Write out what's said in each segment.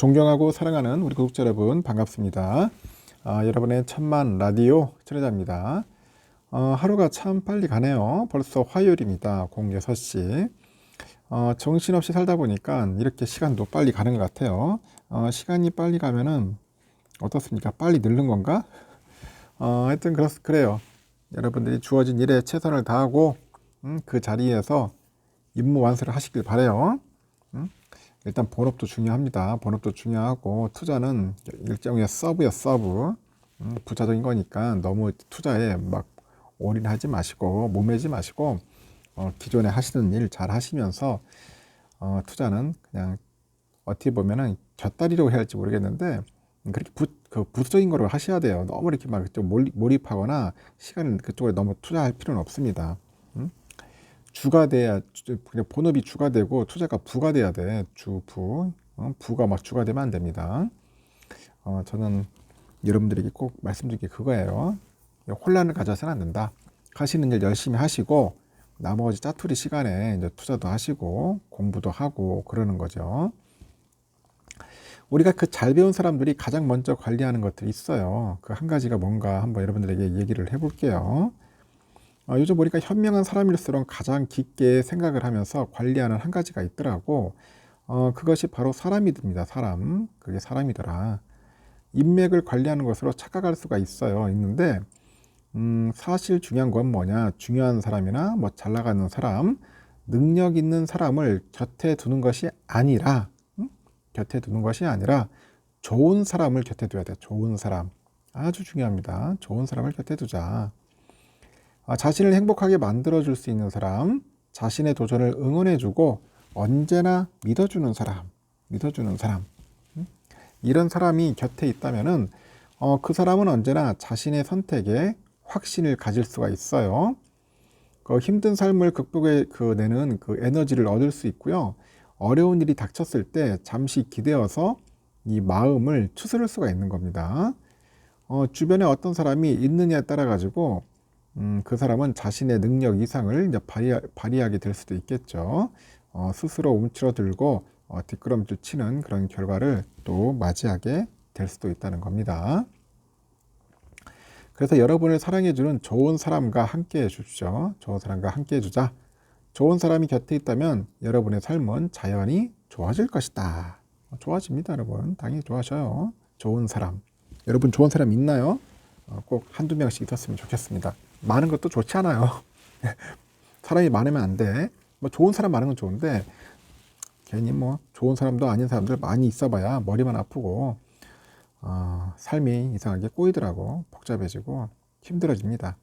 존경하고 사랑하는 우리 구독자 여러분 반갑습니다. 여러분의 천만 라디오 청취자입니다. 하루가 참 빨리 가네요. 벌써 화요일입니다. 공개 6시. 정신없이 살다 보니까 이렇게 시간도 빨리 가는 것 같아요. 시간이 빨리 가면은 어떻습니까? 빨리 늙는 건가? 하여튼 그래요. 여러분들이 주어진 일에 최선을 다하고 그 자리에서 임무 완수를 하시길 바라요. 일단 본업도 중요합니다. 본업도 중요하고 투자는 일종의 서브야 서브. 부차적인 거니까 너무 투자에 막 올인하지 마시고 몸매지 마시고 기존에 하시는 일 잘 하시면서 투자는 그냥 어떻게 보면은 곁다리로 해야 할지 모르겠는데 그렇게 부수적인 거를 하셔야 돼요. 너무 이렇게 막 몰입하거나 시간을 그쪽에 너무 투자할 필요는 없습니다. 주가 돼야, 그냥 본업이 주가 되고 투자가 부가 돼야 돼. 주부. 부가 막 주가 되면 안 됩니다. 저는 여러분들에게 꼭 말씀드릴 게 그거예요. 혼란을 가져서는 안 된다. 하시는 일 열심히 하시고 나머지 짜투리 시간에 이제 투자도 하시고 공부도 하고 그러는 거죠. 우리가 그 잘 배운 사람들이 가장 먼저 관리하는 것들이 있어요. 그 한 가지가 뭔가 한번 여러분들에게 얘기를 해볼게요. 요즘 보니까 현명한 사람일수록 가장 깊게 생각을 하면서 관리하는 한 가지가 있더라고. 그것이 바로 사람이듭니다. 사람. 그게 사람이더라. 인맥을 관리하는 것으로 착각할 수가 있는데, 사실 중요한 건 뭐냐. 중요한 사람이나 뭐 잘 나가는 사람, 능력 있는 사람을 곁에 두는 것이 아니라, 좋은 사람을 곁에 둬야 돼. 좋은 사람. 아주 중요합니다. 좋은 사람을 곁에 두자. 자신을 행복하게 만들어줄 수 있는 사람, 자신의 도전을 응원해주고 언제나 믿어주는 사람. 이런 사람이 곁에 있다면은 그 사람은 언제나 자신의 선택에 확신을 가질 수가 있어요. 힘든 삶을 내는 그 에너지를 얻을 수 있고요. 어려운 일이 닥쳤을 때 잠시 기대어서 이 마음을 추스를 수가 있는 겁니다. 주변에 어떤 사람이 있느냐에 따라 가지고 그 사람은 자신의 능력 이상을 이제 발휘하게 될 수도 있겠죠. 스스로 움츠러들고 뒷걸음질 치는 그런 결과를 또 맞이하게 될 수도 있다는 겁니다. 그래서 여러분을 사랑해주는 좋은 사람과 함께 해주십시오. 좋은 사람과 함께 해주자. 좋은 사람이 곁에 있다면 여러분의 삶은 자연히 좋아질 것이다. 좋아집니다, 여러분. 당연히 좋아져요. 좋은 사람. 여러분 좋은 사람 있나요? 꼭 한두 명씩 있었으면 좋겠습니다. 많은 것도 좋지 않아요. 사람이 많으면 안 돼. 뭐 좋은 사람 많은 건 좋은데 괜히 뭐 좋은 사람도 아닌 사람들 많이 있어봐야 머리만 아프고 삶이 이상하게 꼬이더라고. 복잡해지고 힘들어집니다.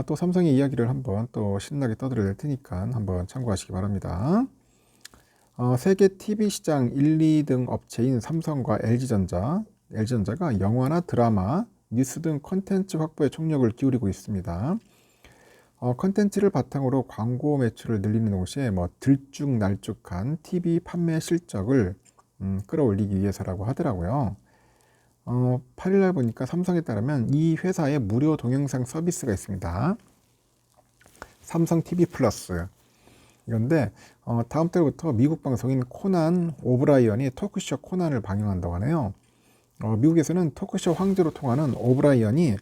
또 삼성의 이야기를 한번 또 신나게 떠들어야 될 테니까 한번 참고하시기 바랍니다. 세계 TV 시장 1, 2등 업체인 삼성과 LG전자가 영화나 드라마, 뉴스 등 콘텐츠 확보에 총력을 기울이고 있습니다. 콘텐츠를 바탕으로 광고 매출을 늘리는 동시에 들쭉날쭉한 TV 판매 실적을 끌어올리기 위해서라고 하더라고요. 8일날 보니까 삼성에 따르면 이 회사의 무료 동영상 서비스가 있습니다. 삼성 TV 플러스. 이건데 다음 달부터 미국 방송인 코난 오브라이언이 토크쇼 코난을 방영한다고 하네요. 미국에서는 토크쇼 황제로 통하는 오브라이언이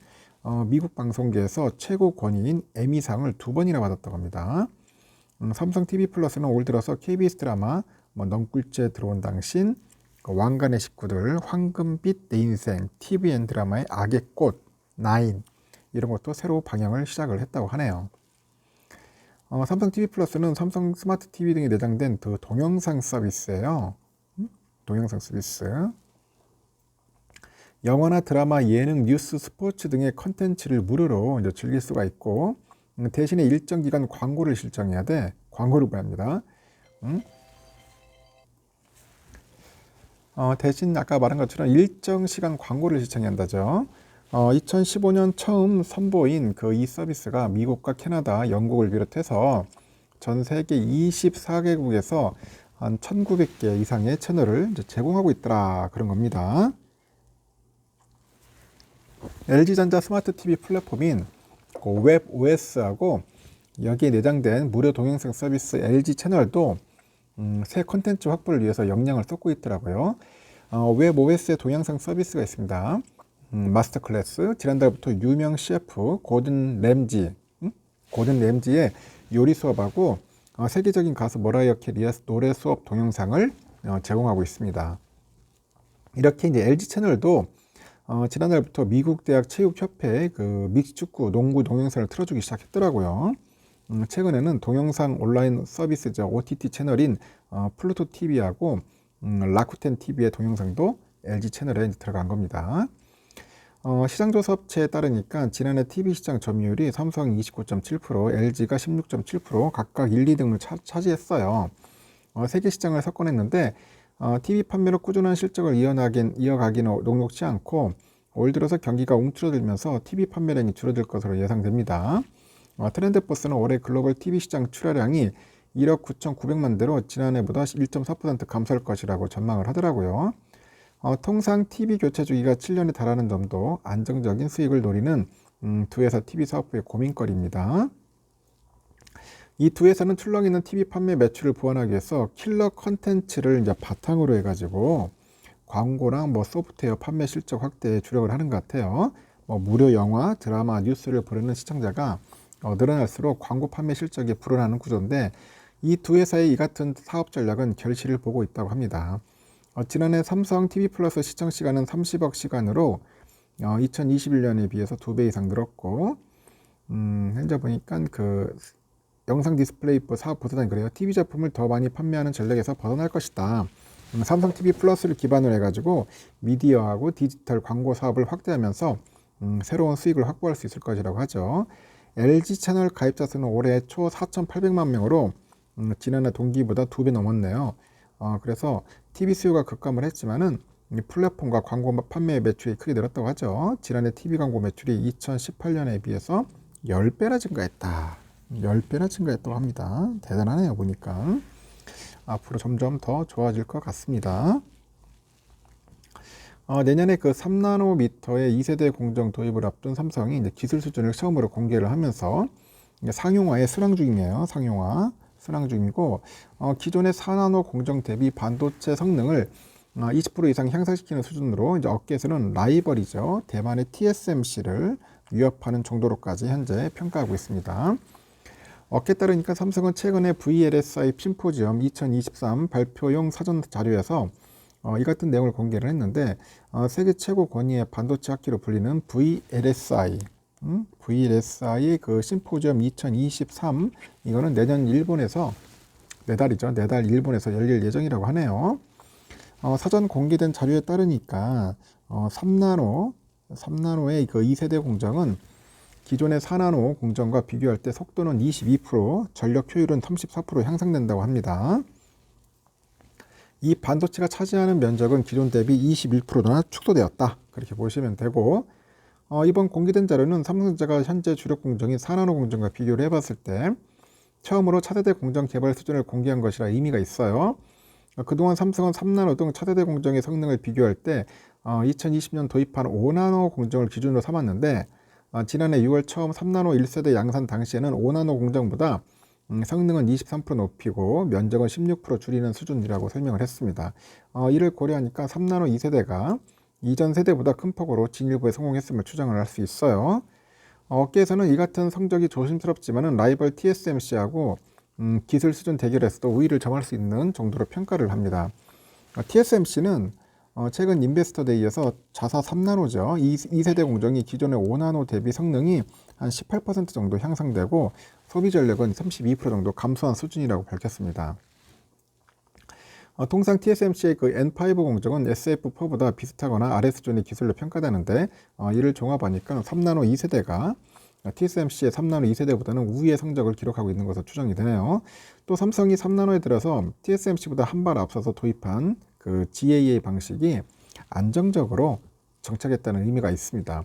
미국 방송계에서 최고 권위인 에미상을 2번이나 받았다고 합니다. 삼성 TV 플러스는 올 들어서 KBS 드라마 넝꿀째 들어온 당신, 왕관의 식구들, 황금빛 내 인생, TVN 드라마의 악의 꽃, 나인 이런 것도 새로 방영을 시작을 했다고 하네요. 삼성 TV 플러스는 삼성 스마트 TV 등에 내장된 그 동영상 서비스예요. 동영상 서비스. 영화나 드라마, 예능, 뉴스, 스포츠 등의 컨텐츠를 무료로 이제 즐길 수가 있고 대신에 일정 기간 광고를 실정해야 돼. 광고를 봐야 합니다. 대신 아까 말한 것처럼 일정 시간 광고를 시청해야 한다죠. 2015년 처음 선보인 그 이 서비스가 미국과 캐나다, 영국을 비롯해서 전 세계 24개국에서 한 1900개 이상의 채널을 이제 제공하고 있더라 그런 겁니다. LG전자 스마트 TV 플랫폼인 웹OS하고 여기에 내장된 무료 동영상 서비스 LG 채널도 새 콘텐츠 확보를 위해서 역량을 쏟고 있더라고요. 웹 OS의 동영상 서비스가 있습니다. 마스터 클래스, 지난달부터 유명 셰프 고든 램지의 요리 수업하고 세계적인 가수 머라이어 캐리의 노래 수업 동영상을 제공하고 있습니다. 이렇게 이제 LG 채널도 지난달부터 미국 대학 체육협회 그 믹스축구 농구 동영상을 틀어주기 시작했더라고요. 최근에는 동영상 온라인 서비스죠. OTT 채널인 플루토 TV하고 라쿠텐 TV의 동영상도 LG 채널에 들어간 겁니다. 시장조사 업체에 따르니까 지난해 TV 시장 점유율이 삼성이 29.7%, LG가 16.7% 각각 1, 2등을 차지했어요. 세계 시장을 석권했는데 TV 판매로 꾸준한 실적을 이어가기는 녹록지 않고 올 들어서 경기가 움츠러들면서 TV 판매량이 줄어들 것으로 예상됩니다. 트렌드포스는 올해 글로벌 TV 시장 출하량이 1억 9,900만 대로 지난해보다 1.4% 감소할 것이라고 전망을 하더라고요. 통상 TV 교체 주기가 7년에 달하는 점도 안정적인 수익을 노리는 두 회사 TV 사업부의 고민거리입니다. 이 두 회사는 출렁 있는 TV 판매 매출을 보완하기 위해서 킬러 컨텐츠를 이제 바탕으로 해가지고 광고랑 소프트웨어 판매 실적 확대에 주력을 하는 것 같아요. 무료 영화, 드라마, 뉴스를 보려는 시청자가 늘어날수록 광고 판매 실적이 불어나는 구조인데 이 두 회사의 이 같은 사업 전략은 결실을 보고 있다고 합니다. 지난해 삼성 TV 플러스 시청 시간은 30억 시간으로 2021년에 비해서 2배 이상 늘었고 현재 보니까 그 영상 디스플레이부 사업 부서장이 그래요. TV 제품을 더 많이 판매하는 전략에서 벗어날 것이다. 삼성 TV 플러스를 기반으로 해가지고 미디어하고 디지털 광고 사업을 확대하면서 새로운 수익을 확보할 수 있을 것이라고 하죠. LG 채널 가입자 수는 올해 초 4,800만 명으로 지난해 동기보다 2배 넘었네요. 그래서 TV 수요가 급감을 했지만은 플랫폼과 광고 판매 매출이 크게 늘었다고 하죠. 지난해 TV 광고 매출이 2018년에 비해서 10배나 증가했다. 10배나 증가했다고 합니다. 대단하네요, 보니까. 앞으로 점점 더 좋아질 것 같습니다. 내년에 그 3나노미터의 2세대 공정 도입을 앞둔 삼성이 이제 기술 수준을 처음으로 공개를 하면서 상용화에 순항 중이에요. 상용화. 순항 중이고 기존의 4나노 공정 대비 반도체 성능을 20% 이상 향상시키는 수준으로 이제 업계에서는 라이벌이죠. 대만의 TSMC를 위협하는 정도로까지 현재 평가하고 있습니다. 업계에 따르니까 삼성은 최근에 VLSI 심포지엄 2023 발표용 사전 자료에서 이 같은 내용을 공개를 했는데 세계 최고 권위의 반도체 학회로 불리는 VLSI 그 심포지엄 2023 이거는 내년 일본에서 내달 일본에서 열릴 예정이라고 하네요. 사전 공개된 자료에 따르니까 3나노의 그 2세대 공정은 기존의 4나노 공정과 비교할 때 속도는 22%, 전력 효율은 34% 향상된다고 합니다. 이 반도체가 차지하는 면적은 기존 대비 21%나 축소되었다. 그렇게 보시면 되고 이번 공개된 자료는 삼성전자가 현재 주력 공정인 4나노 공정과 비교를 해봤을 때 처음으로 차세대 공정 개발 수준을 공개한 것이라 의미가 있어요. 그동안 삼성은 3나노 등 차세대 공정의 성능을 비교할 때 2020년 도입한 5나노 공정을 기준으로 삼았는데 지난해 6월 처음 3나노 1세대 양산 당시에는 5나노 공정보다 성능은 23% 높이고 면적은 16% 줄이는 수준이라고 설명을 했습니다. 이를 고려하니까 3나노 2세대가 이전 세대보다 큰 폭으로 진일보에 성공했음을 추정을 할 수 있어요. 업계에서는 이 같은 성적이 조심스럽지만은 라이벌 TSMC하고 기술 수준 대결에서도 우위를 점할 수 있는 정도로 평가를 합니다. TSMC는 최근 인베스터데이에서 자사 3나노죠. 2세대 공정이 기존의 5나노 대비 성능이 한 18% 정도 향상되고 소비 전력은 32% 정도 감소한 수준이라고 밝혔습니다. 통상 TSMC의 그 N5 공정은 SF4보다 비슷하거나 아래 수준의 기술로 평가되는데 이를 종합하니까 3나노 2세대가 TSMC의 3나노 2세대보다는 우위의 성적을 기록하고 있는 것으로 추정이 되네요. 또 삼성이 3나노에 들어서 TSMC보다 한 발 앞서서 도입한 그 GAA 방식이 안정적으로 정착했다는 의미가 있습니다.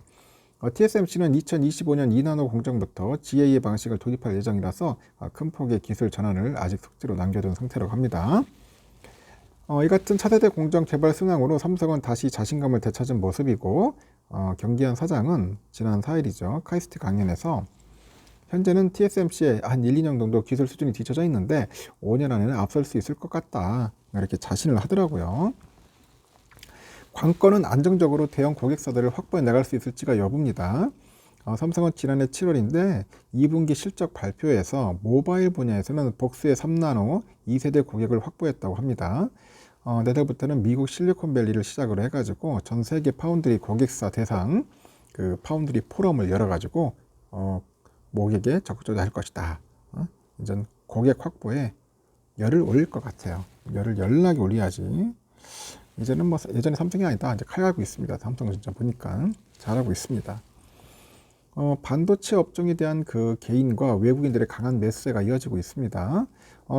TSMC는 2025년 2나노 공정부터 GAA 방식을 도입할 예정이라서 큰 폭의 기술 전환을 아직 숙지로 남겨둔 상태라고 합니다. 이 같은 차세대 공정 개발 순항으로 삼성은 다시 자신감을 되찾은 모습이고 경기한 사장은 지난 4일이죠. 카이스트 강연에서 현재는 TSMC에 한 1, 2년 정도 기술 수준이 뒤처져 있는데 5년 안에는 앞설 수 있을 것 같다. 이렇게 자신을 하더라고요. 관건은 안정적으로 대형 고객사들을 확보해 나갈 수 있을지가 여부입니다. 삼성은 지난해 7월인데 2분기 실적 발표에서 모바일 분야에서는 복수의 3나노 2세대 고객을 확보했다고 합니다. 내달부터는 미국 실리콘밸리를 시작으로 해가지고 전 세계 파운드리 고객사 대상 그 파운드리 포럼을 열어가지고 모객에 적극적으로 할 것이다. 이제 고객 확보에 열을 올릴 것 같아요. 열을 연락이 올려야지. 이제는 뭐 예전에 삼성이 아니다. 이제 칼가고 있습니다. 삼성은 진짜 보니까 잘하고 있습니다. 반도체 업종에 대한 그 개인과 외국인들의 강한 매수세가 이어지고 있습니다.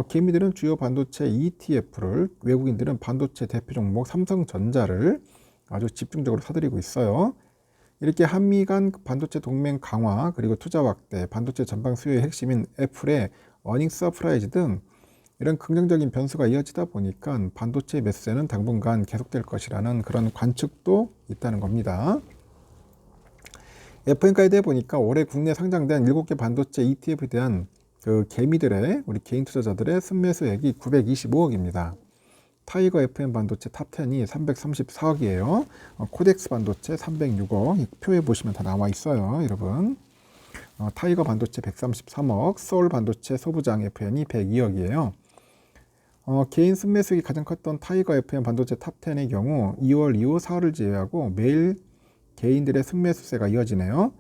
개미들은 주요 반도체 ETF를, 외국인들은 반도체 대표 종목 삼성전자를 아주 집중적으로 사들이고 있어요. 이렇게 한미 간 반도체 동맹 강화, 그리고 투자 확대, 반도체 전방 수요의 핵심인 애플의 어닝 서프라이즈 등 이런 긍정적인 변수가 이어지다 보니까 반도체 매수세는 당분간 계속될 것이라는 그런 관측도 있다는 겁니다. FN가에 보니까 올해 국내 상장된 7개 반도체 ETF에 대한 그 개미들의, 우리 개인 투자자들의 순매수액이 925억입니다. 타이거 FM 반도체 탑10이 334억이에요. 코덱스 반도체 306억. 표에 보시면 다 나와 있어요, 여러분. 타이거 반도체 133억, 서울 반도체 소부장 FN이 102억이에요. 개인 순매수액이 가장 컸던 타이거 FM 반도체 탑10의 경우 2월 이후 4월을 제외하고 매일 개인들의 순매수세가 이어지네요.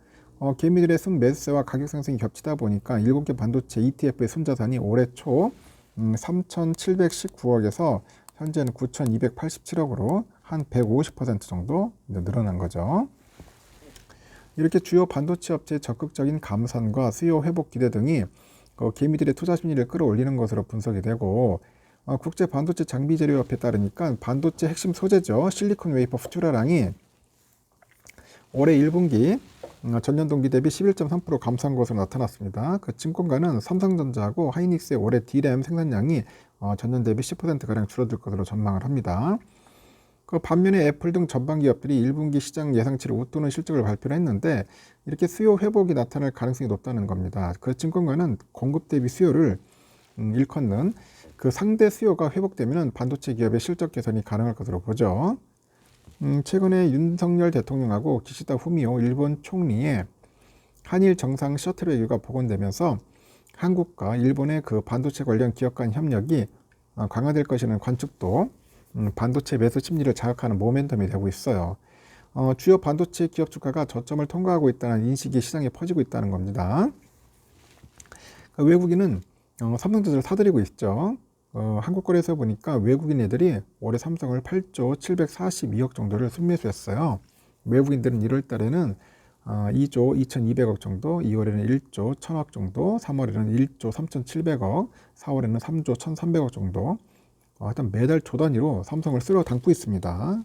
개미들의 순매수세와 가격 상승이 겹치다 보니까 7개 반도체 ETF의 순자산이 올해 초 3,719억에서 현재는 9,287억으로 한 150% 정도 늘어난 거죠. 이렇게 주요 반도체 업체의 적극적인 감산과 수요 회복 기대 등이 개미들의 투자 심리를 끌어올리는 것으로 분석이 되고, 국제 반도체 장비 재료협회에 따르니까 반도체 핵심 소재죠. 실리콘 웨이퍼 수출하량이 올해 1분기 전년 동기 대비 11.3% 감소한 것으로 나타났습니다. 그 증권가는 삼성전자하고 하이닉스의 올해 D램 생산량이 전년 대비 10%가량 줄어들 것으로 전망을 합니다. 그 반면에 애플 등 전방 기업들이 1분기 시장 예상치를 웃도는 실적을 발표를 했는데 이렇게 수요 회복이 나타날 가능성이 높다는 겁니다. 그 증권가는 공급 대비 수요를 일컫는 그 상대 수요가 회복되면 반도체 기업의 실적 개선이 가능할 것으로 보죠. 최근에 윤석열 대통령하고 기시다 후미오 일본 총리의 한일 정상 셔틀 외교가 복원되면서 한국과 일본의 그 반도체 관련 기업 간 협력이 강화될 것이라는 관측도 반도체 매수 심리를 자극하는 모멘텀이 되고 있어요. 주요 반도체 기업 주가가 저점을 통과하고 있다는 인식이 시장에 퍼지고 있다는 겁니다. 외국인은 삼성전자를 사들이고 있죠. 한국거래에서 보니까 외국인 애들이 올해 삼성을 8조 742억 정도를 순매수했어요. 외국인들은 1월 달에는 2조 2200억 정도, 2월에는 1조 1000억 정도, 3월에는 1조 3700억, 4월에는 3조 1300억 정도. 하여튼 매달 조 단위로 삼성을 쓸어 담고 있습니다.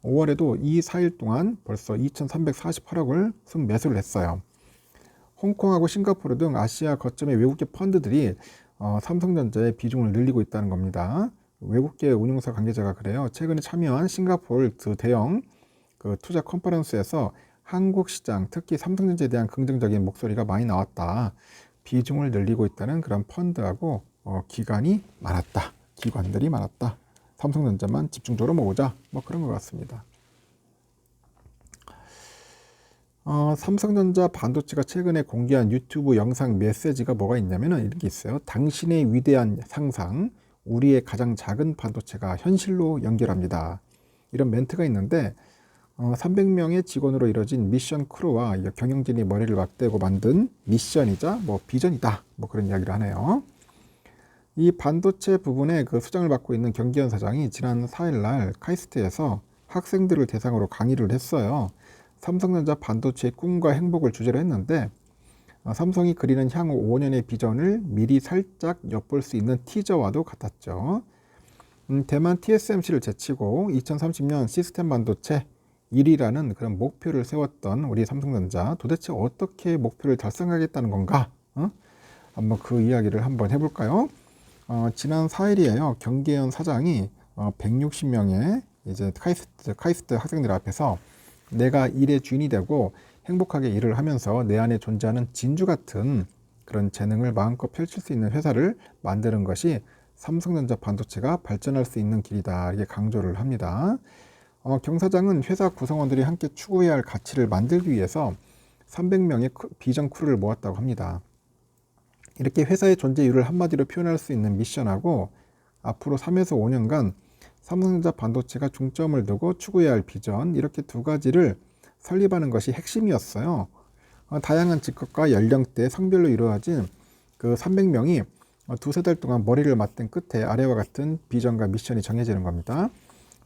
5월에도 이 4일 동안 벌써 2348억을 순매수를 했어요. 홍콩하고 싱가포르 등 아시아 거점의 외국계 펀드들이 삼성전자의 비중을 늘리고 있다는 겁니다. 외국계 운용사 관계자가 그래요. 최근에 참여한 싱가포르 그 대형 그 투자 컨퍼런스에서 한국 시장, 특히 삼성전자에 대한 긍정적인 목소리가 많이 나왔다. 비중을 늘리고 있다는 그런 펀드하고 기관이 많았다. 기관들이 많았다. 삼성전자만 집중적으로 모으자. 뭐 그런 것 같습니다. 삼성전자 반도체가 최근에 공개한 유튜브 영상 메시지가 뭐가 있냐면 이런 게 있어요. 당신의 위대한 상상, 우리의 가장 작은 반도체가 현실로 연결합니다. 이런 멘트가 있는데 300명의 직원으로 이뤄진 미션 크루와 경영진이 머리를 맞대고 만든 미션이자 뭐 비전이다. 뭐 그런 이야기를 하네요. 이 반도체 부분의 그 수장을 맡고 있는 경기현 사장이 지난 4일날 카이스트에서 학생들을 대상으로 강의를 했어요. 삼성전자 반도체의 꿈과 행복을 주제로 했는데 삼성이 그리는 향후 5년의 비전을 미리 살짝 엿볼 수 있는 티저와도 같았죠. 대만 TSMC를 제치고 2030년 시스템 반도체 1위라는 그런 목표를 세웠던 우리 삼성전자, 도대체 어떻게 목표를 달성하겠다는 건가? 한번 그 이야기를 한번 해볼까요? 지난 4일이에요. 경계현 사장이 160명의 이제 카이스트 학생들 앞에서 내가 일의 주인이 되고 행복하게 일을 하면서 내 안에 존재하는 진주 같은 그런 재능을 마음껏 펼칠 수 있는 회사를 만드는 것이 삼성전자 반도체가 발전할 수 있는 길이다, 이렇게 강조를 합니다. 경 사장은 회사 구성원들이 함께 추구해야 할 가치를 만들기 위해서 300명의 비전 크루를 모았다고 합니다. 이렇게 회사의 존재 이유를 한마디로 표현할 수 있는 미션하고 앞으로 3에서 5년간 삼성전자 반도체가 중점을 두고 추구해야 할 비전, 이렇게 두 가지를 설립하는 것이 핵심이었어요. 다양한 직업과 연령대, 성별로 이루어진 그 300명이 두세 달 동안 머리를 맞댄 끝에 아래와 같은 비전과 미션이 정해지는 겁니다.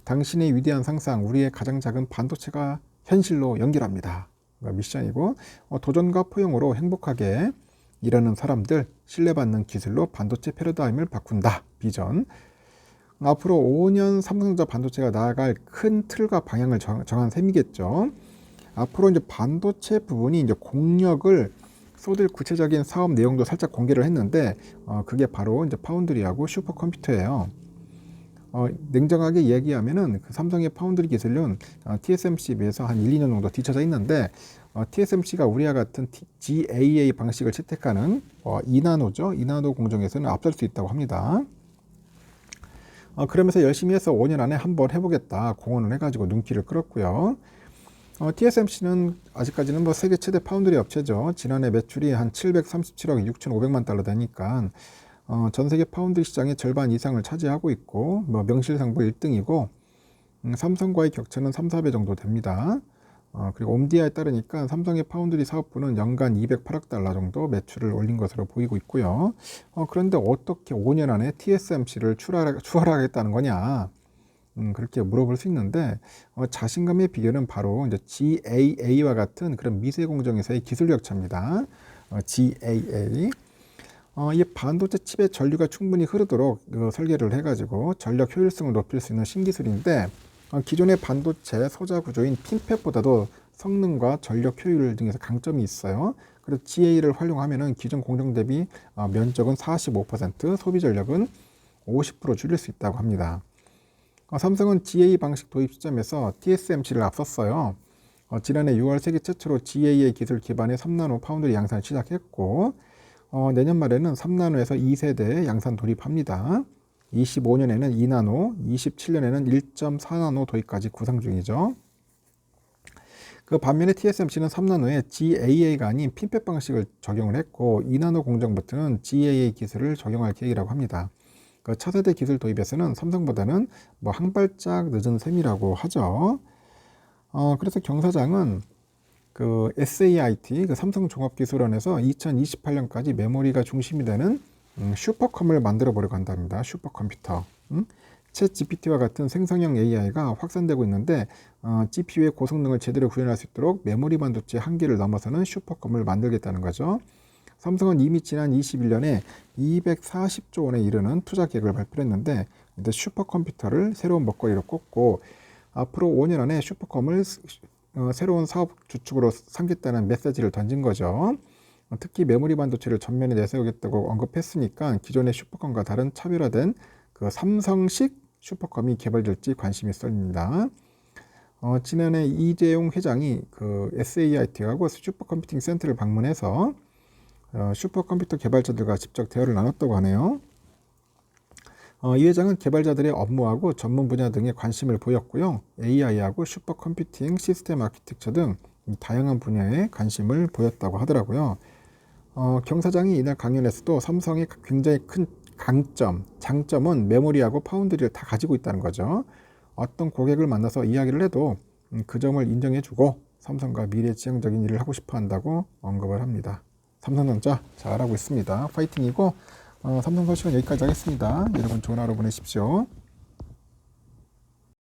당신의 위대한 상상, 우리의 가장 작은 반도체가 현실로 연결합니다. 미션이고, 도전과 포용으로 행복하게 일하는 사람들, 신뢰받는 기술로 반도체 패러다임을 바꾼다. 비전. 앞으로 5년 삼성전자 반도체가 나아갈 큰 틀과 방향을 정한 셈이겠죠. 앞으로 이제 반도체 부분이 이제 공력을 쏟을 구체적인 사업 내용도 살짝 공개를 했는데, 그게 바로 이제 파운드리하고 슈퍼컴퓨터예요. 냉정하게 얘기하면은 그 삼성의 파운드리 기술은 TSMC에 비해서 한 1, 2년 정도 뒤쳐져 있는데, TSMC가 우리와 같은 GAA 방식을 채택하는 2나노죠. 2나노 공정에서는 앞설 수 있다고 합니다. 그러면서 열심히 해서 5년 안에 한번 해보겠다 공언을 해가지고 눈길을 끌었고요. TSMC는 아직까지는 세계 최대 파운드리 업체죠. 지난해 매출이 한 737억 6,500만 달러 되니까 전 세계 파운드리 시장의 절반 이상을 차지하고 있고 명실상부 1등이고 삼성과의 격차는 3, 4배 정도 됩니다. 그리고 옴디아에 따르니까 삼성의 파운드리 사업부는 연간 208억 달러 정도 매출을 올린 것으로 보이고 있고요. 그런데 어떻게 5년 안에 TSMC를 추월하겠다는 거냐? 그렇게 물어볼 수 있는데, 자신감의 비결은 바로 이제 GAA와 같은 그런 미세 공정에서의 기술 격차입니다. GAA. 이 반도체 칩의 전류가 충분히 흐르도록 설계를 해가지고 전력 효율성을 높일 수 있는 신기술인데, 기존의 반도체 소자 구조인 핀팻보다도 성능과 전력 효율 등에서 강점이 있어요. 그래서 GA를 활용하면은 기존 공정 대비 면적은 45%, 소비 전력은 50% 줄일 수 있다고 합니다. 삼성은 GA 방식 도입 시점에서 TSMC를 앞섰어요. 지난해 6월 세계 최초로 GAA 기술 기반의 3나노 파운드리 양산을 시작했고, 내년 말에는 3나노에서 2세대 양산 돌입합니다. 25년에는 2나노, 27년에는 1.4나노 도입까지 구상 중이죠. 그 반면에 TSMC는 3나노에 GAA가 아닌 핀팻 방식을 적용을 했고 2나노 공정부터는 GAA 기술을 적용할 계획이라고 합니다. 그 차세대 기술 도입에서는 삼성보다는 한 발짝 늦은 셈이라고 하죠. 그래서 경 사장은 그 SAIT, 그 삼성종합기술원에서 2028년까지 메모리가 중심이 되는 슈퍼컴을 만들어 보려고 한답니다. 슈퍼컴퓨터. 챗 GPT와 같은 생성형 AI가 확산되고 있는데 GPU의 고성능을 제대로 구현할 수 있도록 메모리 반도체 한계를 넘어서는 슈퍼컴을 만들겠다는 거죠. 삼성은 이미 지난 21년에 240조 원에 이르는 투자 계획을 발표했는데 이제 슈퍼컴퓨터를 새로운 먹거리로 꼽고 앞으로 5년 안에 슈퍼컴을 새로운 사업 주축으로 삼겠다는 메시지를 던진 거죠. 특히 메모리 반도체를 전면에 내세우겠다고 언급했으니까 기존의 슈퍼컴과 다른 차별화된 그 삼성식 슈퍼컴이 개발될지 관심이 쏠립니다. 지난해 이재용 회장이 그 SAIT하고 슈퍼컴퓨팅 센터를 방문해서 슈퍼컴퓨터 개발자들과 직접 대화를 나눴다고 하네요. 이 회장은 개발자들의 업무하고 전문 분야 등에 관심을 보였고요. AI하고 슈퍼컴퓨팅, 시스템 아키텍처 등 다양한 분야에 관심을 보였다고 하더라고요. 경 사장이 이날 강연에서도 삼성의 굉장히 큰 강점, 장점은 메모리하고 파운드리를 다 가지고 있다는 거죠. 어떤 고객을 만나서 이야기를 해도 그 점을 인정해주고 삼성과 미래지향적인 일을 하고 싶어 한다고 언급을 합니다. 삼성전자 잘하고 있습니다. 파이팅이고 삼성 소식은 여기까지 하겠습니다. 여러분 좋은 하루 보내십시오.